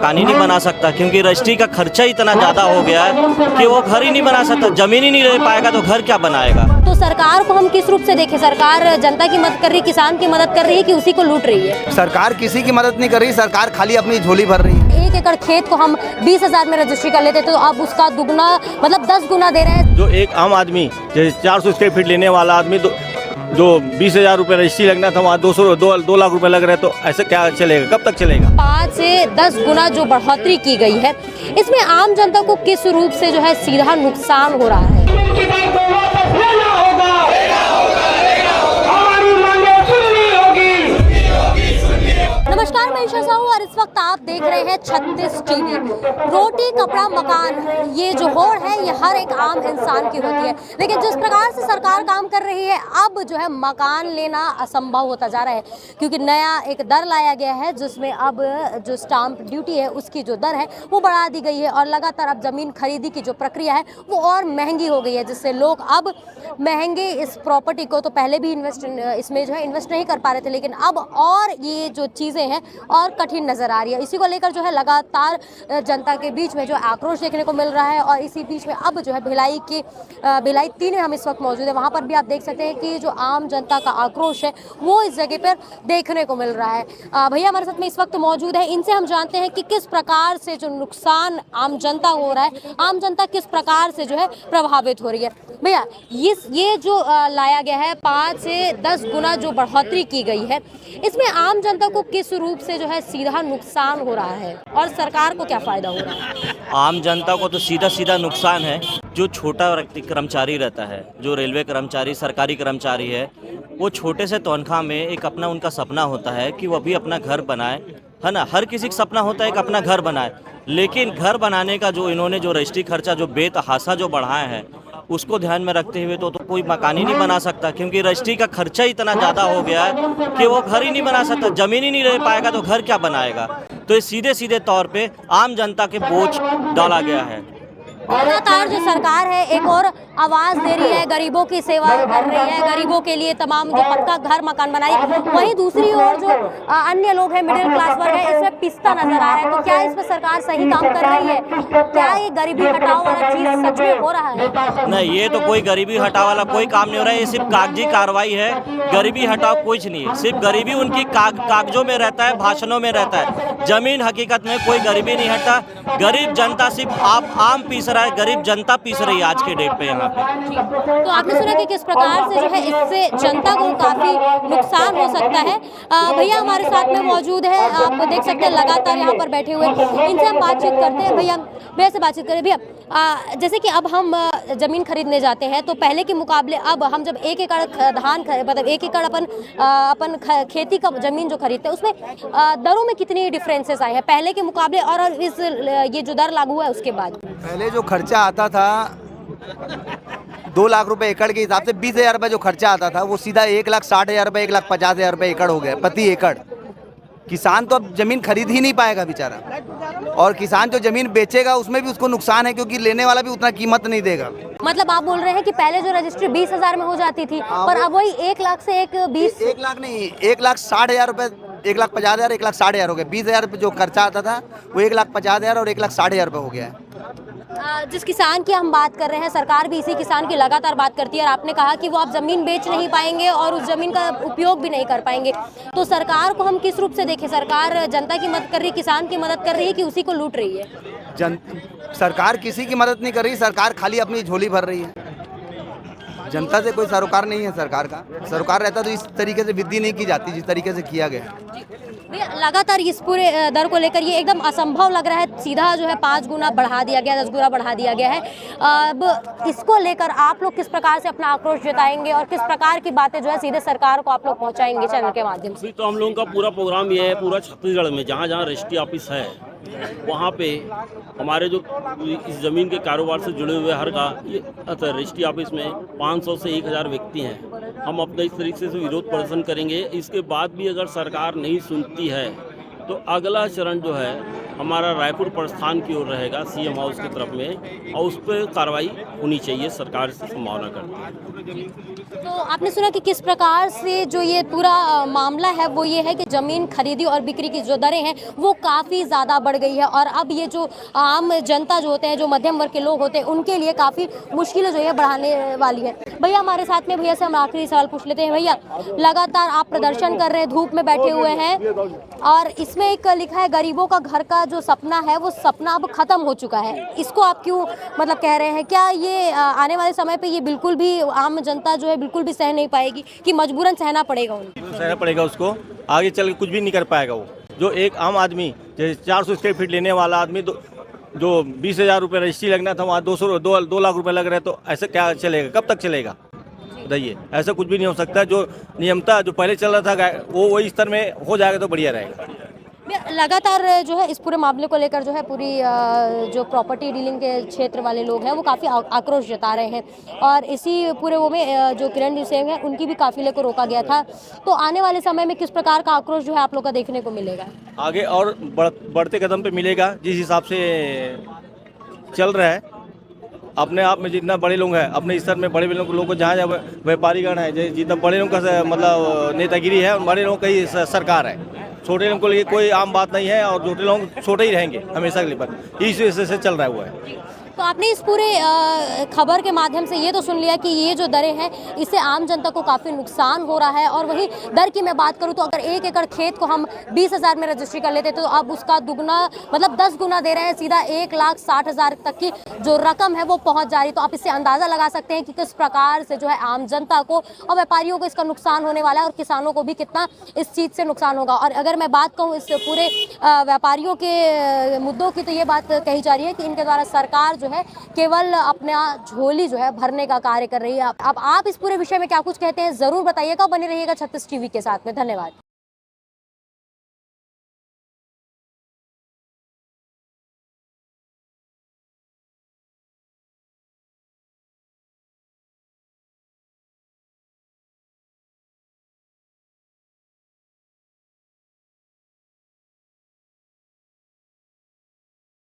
मकान ही नहीं बना सकता, क्योंकि रजिस्ट्री का खर्चा इतना ज़्यादा हो गया है कि वो घर ही नहीं बना सकता। ज़मीन ही नहीं ले पाएगा तो घर क्या बनाएगा। तो सरकार को हम किस रूप से देखें? सरकार जनता की मदद कर रही है, किसान की मदद कर रही है कि उसी को लूट रही है? सरकार किसी की मदद नहीं कर रही, सरकार खाली अपनी झोली भर रही है। 1 एकड़ खेत को हम 20,000 में रजिस्ट्री कर लेते तो अब उसका दुगना मतलब 10 गुना दे रहे हैं। जो एक आम आदमी जैसे 400 स्क्वायर फीट लेने वाला आदमी जो 20,000 रुपये रजिस्ट्री लगना था वहाँ 2 लाख रुपए लग रहे हैं, तो ऐसे क्या चलेगा? कब तक चलेगा? 5 से 10 गुना जो बढ़ोतरी की गई है, इसमें आम जनता को किस रूप से जो है सीधा नुकसान हो रहा है? नमस्कार, मैं ईशा साहू और इस वक्त आप देख रहे हैं 36 टीवी। रोटी कपड़ा मकान, ये जो होड़ है ये हर एक आम इंसान की होती है, लेकिन जिस प्रकार से सरकार काम कर रही है अब जो है मकान लेना असंभव होता जा रहा है, क्योंकि नया एक दर लाया गया है जिसमें अब जो स्टाम्प ड्यूटी है उसकी जो दर है वो बढ़ा दी गई है और लगातार अब ज़मीन खरीदी की जो प्रक्रिया है वो और महंगी हो गई है, जिससे लोग अब महंगे इस प्रॉपर्टी को तो पहले भी इसमें जो है इन्वेस्ट नहीं कर पा रहे थे, लेकिन अब और ये जो चीज़ें हैं और कठिन नज़र आ रही है। इसी को लेकर जो है लगातार जनता के बीच में जो आक्रोश देखने को मिल रहा है और इसी बीच में अब जो है भिलाई 3 में हम इस वक्त मौजूद है, वहाँ पर भी आप देख सकते हैं कि जो आम जनता का आक्रोश है वो इस जगह पर देखने को मिल रहा है। भैया हमारे साथ में इस वक्त मौजूद है, इनसे हम जानते हैं कि किस प्रकार से जो नुकसान आम जनता हो रहा है, आम जनता किस प्रकार से जो है प्रभावित हो रही है। भैया ये जो लाया गया है 5 से 10 गुना जो बढ़ोतरी की गई है, इसमें आम जनता को किस रूप से जो है सीधा नुकसान हो रहा है और सरकार को क्या फायदा हो रहा है? आम जनता को तो सीधा नुकसान है। जो छोटा व्यक्ति कर्मचारी रहता है, जो रेलवे कर्मचारी, सरकारी कर्मचारी है, वो छोटे से तनख्वाह में एक अपना उनका सपना होता है कि वो भी अपना घर बनाए, है ना। हर किसी का सपना होता है कि अपना घर बनाए, लेकिन घर बनाने का जो इन्होंने जो रजिस्ट्री खर्चा जो बेतहाशा जो बढ़ाया है उसको ध्यान में रखते हुए तो कोई मकान ही नहीं बना सकता, क्योंकि रजिस्ट्री का खर्चा इतना ज़्यादा हो गया है कि वो घर ही नहीं बना सकता। ज़मीन ही नहीं ले पाएगा तो घर क्या बनाएगा। तो ये सीधे तौर पे आम जनता के बोझ डाला गया है। लगातार जो सरकार है एक और आवाज़ दे रही है, गरीबों की सेवा कर रही है, गरीबों के लिए तमाम जो पक्का घर मकान बनाई, वहीं दूसरी ओर जो अन्य लोग हैं, मिडिल क्लास वर्ग है, इसमें पिसता नजर आ रहा है। तो क्या इसमें सरकार सही काम कर रही है? क्या ये गरीबी हटाओ वाला चीज सच में हो रहा है? नहीं, ये तो कोई गरीबी हटाओ वाला कोई काम नहीं हो रहा है, ये सिर्फ कागजी कार्रवाई है। गरीबी हटाओ कुछ नहीं है, सिर्फ गरीबी उनकी कागजों में रहता है, भाषणों में रहता है। जमीन हकीकत में कोई गरीबी नहीं हटता। गरीब जनता सिर्फ आम पीस रहा है, गरीब जनता पीस रही है आज के डेट पे यहाँ पे। तो आपने सुना कि किस प्रकार से जो है इससे जनता को काफी नुकसान हो सकता है। भैया हमारे साथ में मौजूद है, आप देख सकते हैं लगातार यहाँ पर बैठे हुए, इनसे हम बातचीत करते हैं। भैया से बातचीत करें। भैया जैसे कि अब हम जमीन खरीदने जाते हैं तो पहले के मुकाबले अब हम जब 1 एकड़ धान मतलब 1 एकड़ अपन खेती का जमीन जो खरीदते हैं उसमें दरों में कितनी डिफरेंसेस आए हैं पहले के मुकाबले और इस ये जो दर लागू हुआ है उसके बाद? पहले जो खर्चा आता था 2 लाख रुपए एकड़ के हिसाब से 20,000 रुपये जो खर्चा आता था वो सीधा 1,60,000 रुपये 1,50,000 रुपये एकड़ हो गया प्रति एकड़। किसान तो अब जमीन खरीद ही नहीं पाएगा बेचारा, और किसान जो जमीन बेचेगा उसमें भी उसको नुकसान है, क्योंकि लेने वाला भी उतना कीमत नहीं देगा। मतलब आप बोल रहे हैं कि पहले जो रजिस्ट्री 20,000 में हो जाती थी पर अब वही 1 लाख से 1 लाख नहीं, 1,60,000 रुपये, 1,50,000, 1,60,000 हो गया। 20,000 रुपये जो खर्चा आता था वो 1,50,000 और 1,60,000 रुपये हो गया है। जिस किसान की हम बात कर रहे हैं, सरकार भी इसी किसान की लगातार बात करती है और आपने कहा कि वो आप ज़मीन बेच नहीं पाएंगे और उस ज़मीन का उपयोग भी नहीं कर पाएंगे। तो सरकार को हम किस रूप से देखें? सरकार जनता की मदद कर रही है, किसान की मदद कर रही है कि उसी को लूट रही है? सरकार किसी की मदद नहीं कर रही, सरकार खाली अपनी झोली भर रही है। जनता से कोई सरोकार नहीं है सरकार का। सरोकार रहता तो इस तरीके से वृद्धि नहीं की जाती जिस तरीके से किया गया। लगातार इस पूरे दर को लेकर ये एकदम असंभव लग रहा है। सीधा जो है 5 गुना बढ़ा दिया गया, 10 गुना बढ़ा दिया गया है। अब इसको लेकर आप लोग किस प्रकार से अपना आक्रोश जताएंगे और किस प्रकार की बातें जो है सीधे सरकार को आप लोग पहुंचाएंगे चैनल के माध्यम से? तो हम लोगों का पूरा प्रोग्राम ये है, पूरा छत्तीसगढ़ में जहाँ जहाँ रजिस्ट्री ऑफिस है वहाँ पे हमारे जो इस ज़मीन के कारोबार से जुड़े हुए हर का रजिस्ट्री ऑफिस में 500 से 1,000 व्यक्ति हैं। हम अपने इस तरीके से विरोध प्रदर्शन करेंगे। इसके बाद भी अगर सरकार नहीं सुनती है तो अगला चरण जो है हमारा रायपुर प्रस्थान की ओर रहेगा सीएम हाउस की तरफ में, और उस पर कार्रवाई होनी चाहिए, सरकार से संभावना करते हैं। तो आपने सुना कि किस प्रकार से जो ये पूरा मामला है वो ये है कि ज़मीन खरीदी और बिक्री की जो दरें हैं वो काफ़ी ज़्यादा बढ़ गई है, और अब ये जो आम जनता जो होते हैं, जो मध्यम वर्ग के लोग होते हैं, उनके लिए काफ़ी मुश्किलें जो है बढ़ाने वाली है। भैया हमारे साथ में, भैया से हम आखिरी सवाल पूछ लेते हैं। भैया, लगातार आप प्रदर्शन कर रहे हैं, धूप में बैठे हुए हैं, और इसमें एक लिखा है गरीबों का घर का जो सपना है वो सपना अब खत्म हो चुका है, इसको आप क्यों मतलब कह रहे हैं? क्या ये आने वाले समय पे ये बिल्कुल भी आम जनता जो है बिल्कुल भी सह नहीं पाएगी कि मजबूरन सहना पड़ेगा उनको? सहना पड़ेगा उसको, आगे चल के कुछ भी नहीं कर पाएगा वो। जो एक आम आदमी जैसे 400 स्क्वायर फीट लेने वाला आदमी जो 20,000 रुपये रजिस्ट्री लगना था, वहाँ 2 लाख रुपए लग रहे, तो ऐसे क्या चलेगा? कब तक चलेगा बताइए? ऐसा कुछ भी नहीं हो सकता। जो नियमता जो पहले चल रहा था वो वही स्तर में हो जाएगा तो बढ़िया रहेगा। लगातार जो है इस पूरे मामले को लेकर जो है पूरी जो प्रॉपर्टी डीलिंग के क्षेत्र वाले लोग हैं वो काफ़ी आक्रोश जता रहे हैं, और इसी पूरे वो में जो किरण सिंह है उनकी भी काफिले को रोका गया था। तो आने वाले समय में किस प्रकार का आक्रोश जो है आप लोग का देखने को मिलेगा? आगे और बढ़ते कदम पे मिलेगा, जिस हिसाब से चल रहा है। अपने आप में जितना बड़े लोग हैं, अपने स्तर में बड़े लोगों को जहाँ जहाँ व्यापारीगण है, जितना बड़े लोगों का मतलब नेतागिरी है, बड़े लोगों का ही सरकार है। छोटे लोगों के लिए कोई आम बात नहीं है, और छोटे लोग छोटे ही रहेंगे हमेशा के लिए, पर इस वजह से चल रहा हुआ है। तो आपने इस पूरे खबर के माध्यम से ये तो सुन लिया कि ये जो दरें हैं इससे आम जनता को काफ़ी नुकसान हो रहा है, और वहीं दर की मैं बात करूं तो अगर 1 एकड़ खेत को हम 20,000 में रजिस्ट्री कर लेते तो अब उसका दुगना मतलब 10 गुना दे रहे हैं, सीधा 1,60,000 तक की जो रकम है वो पहुंच जा रही। तो आप इससे अंदाज़ा लगा सकते हैं कि किस प्रकार से जो है आम जनता को और व्यापारियों को इसका नुकसान होने वाला है, और किसानों को भी कितना इस चीज़ से नुकसान होगा। और अगर मैं बात कहूँ इस पूरे व्यापारियों के मुद्दों की, तो ये बात कही जा रही है कि इनके द्वारा सरकार जो है केवल अपना झोली जो है भरने का कार्य कर रही है। अब आप इस पूरे विषय में क्या कुछ कहते हैं जरूर बताइएगा, बने रहिएगा 36 टीवी के साथ में। धन्यवाद।